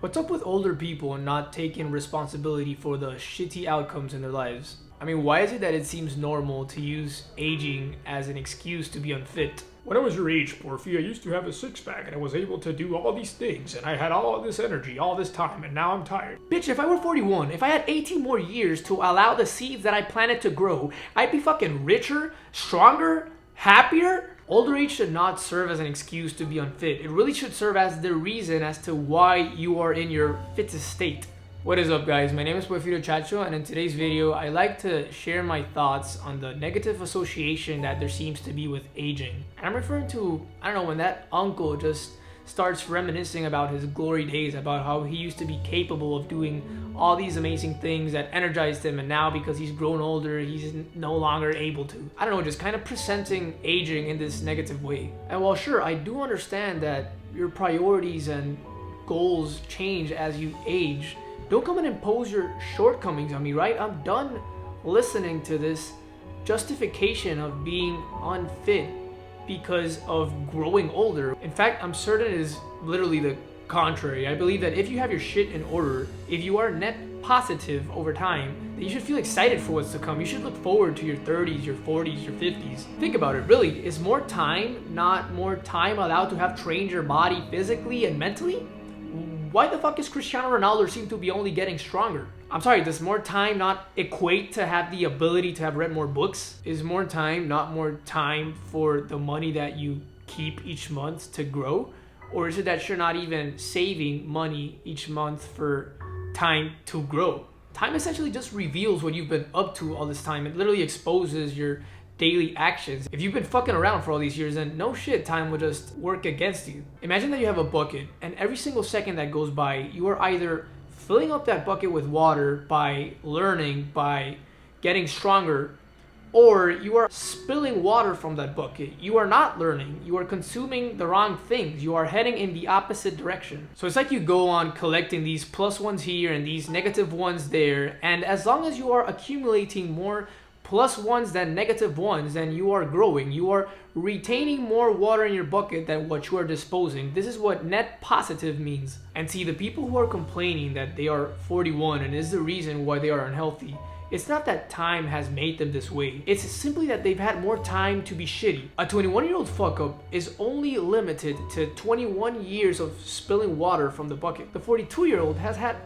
What's up with older people and not taking responsibility for the shitty outcomes in their lives? I mean, why is it that it seems normal to use aging as an excuse to be unfit? When I was your age, Porphy, I used to have a six-pack and I was able to do all these things and I had all this energy all this time and now I'm tired. Bitch, if I were 41, if I had 18 more years to allow the seeds that I planted to grow, I'd be fucking richer, stronger, happier. Older age should not serve as an excuse to be unfit. It really should serve as the reason as to why you are in your fittest state. What is up, guys? My name is Porfirio Chacho, and in today's video, I like to share my thoughts on the negative association that there seems to be with aging. And I'm referring to, I don't know, when that uncle just starts reminiscing about his glory days, about how he used to be capable of doing all these amazing things that energized him, and now because he's grown older, he's no longer able to. I don't know, just kind of presenting aging in this negative way. And while sure, I do understand that your priorities and goals change as you age, don't come and impose your shortcomings on me, right? I'm done listening to this justification of being unfit because of growing older. In fact, I'm certain it is literally the contrary. I believe that if you have your shit in order, if you are net positive over time, then you should feel excited for what's to come. You should look forward to your 30s, your 40s, your 50s. Think about it, really. Is more time not more time allowed to have trained your body physically and mentally? Why the fuck is Cristiano Ronaldo seem to be only getting stronger? I'm sorry, does more time not equate to have the ability to have read more books? Is more time not more time for the money that you keep each month to grow? Or is it that you're not even saving money each month for time to grow? Time essentially just reveals what you've been up to all this time. It literally exposes your daily actions. If you've been fucking around for all these years, then no shit, time will just work against you. Imagine that you have a bucket, and every single second that goes by, you are either filling up that bucket with water by learning, by getting stronger, or you are spilling water from that bucket. You are not learning. You are consuming the wrong things. You are heading in the opposite direction. So it's like you go on collecting these plus ones here and these negative ones there, and as long as you are accumulating more plus ones than negative ones, then you are growing. You are retaining more water in your bucket than what you are disposing. This is what net positive means. And see, the people who are complaining that they are 41 and is the reason why they are unhealthy, it's not that time has made them this way. It's simply that they've had more time to be shitty. A 21-year-old fuck up is only limited to 21 years of spilling water from the bucket. The 42-year-old has had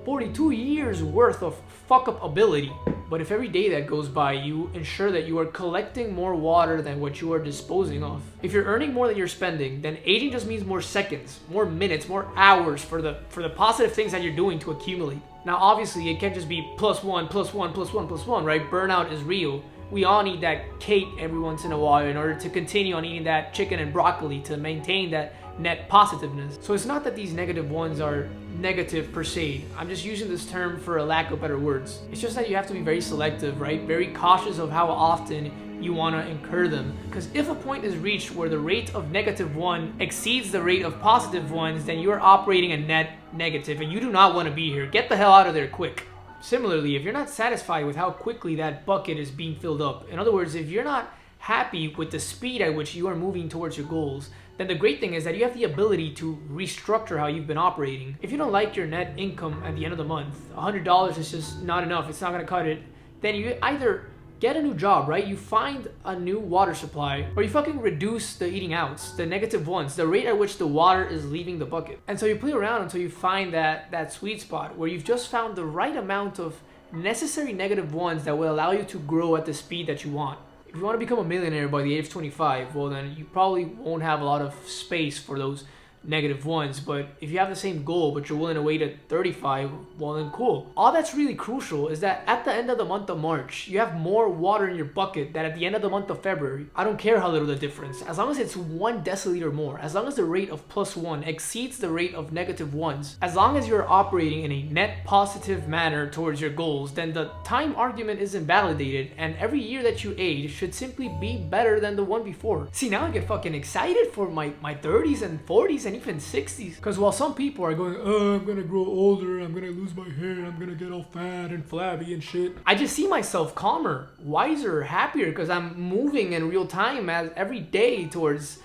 42 years worth of fuck up ability. But if every day that goes by you ensure that you are collecting more water than what you are disposing of, if you're earning more than you're spending, then aging just means more seconds, more minutes, more hours for the positive things that you're doing to accumulate. Now obviously it can't just be plus one, plus one, plus one, plus one, right? Burnout is real. We all need that cake every once in a while in order to continue on eating that chicken and broccoli to maintain that net positiveness. So it's not that these negative ones are negative per se. I'm just using this term for a lack of better words. It's just that you have to be very selective, right? Very cautious of how often you want to incur them. Because if a point is reached where the rate of negative one exceeds the rate of positive ones, then you are operating a net negative and you do not want to be here. Get the hell out of there quick. Similarly, if you're not satisfied with how quickly that bucket is being filled up, in other words, if you're not happy with the speed at which you are moving towards your goals, then the great thing is that you have the ability to restructure how you've been operating. If you don't like your net income at the end of the month, $100 is just not enough, it's not gonna cut it, then you either get a new job, right? You find a new water supply, or you fucking reduce the eating outs, the negative ones, the rate at which the water is leaving the bucket. And so you play around until you find that sweet spot where you've just found the right amount of necessary negative ones that will allow you to grow at the speed that you want. If you want to become a millionaire by the age of 25, well then you probably won't have a lot of space for those negative ones. But if you have the same goal but you're willing to wait at 35, well then cool. All that's really crucial is that at the end of the month of March, you have more water in your bucket than at the end of the month of February. I don't care how little the difference. As long as it's 1 deciliter more, as long as the rate of plus one exceeds the rate of negative ones, as long as you're operating in a net positive manner towards your goals, then the time argument is invalidated, and every year that you age should simply be better than the one before. See, now I get fucking excited for my 30s and 40s and even 60s. Because while some people are going, oh, I'm gonna grow older, I'm gonna lose my hair, I'm gonna get all fat and flabby and shit, I just see myself calmer, wiser, happier, because I'm moving in real time as every day towards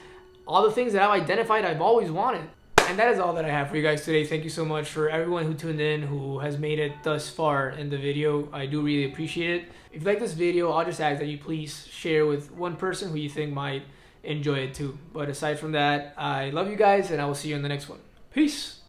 all the things that I've identified I've always wanted. And that is all that I have for you guys today. Thank you so much for everyone who tuned in, who has made it thus far in the video. I do really appreciate it. If you like this video, I'll just ask that you please share with one person who you think might enjoy it too. But aside from that, I love you guys, and I will see you in the next one. Peace.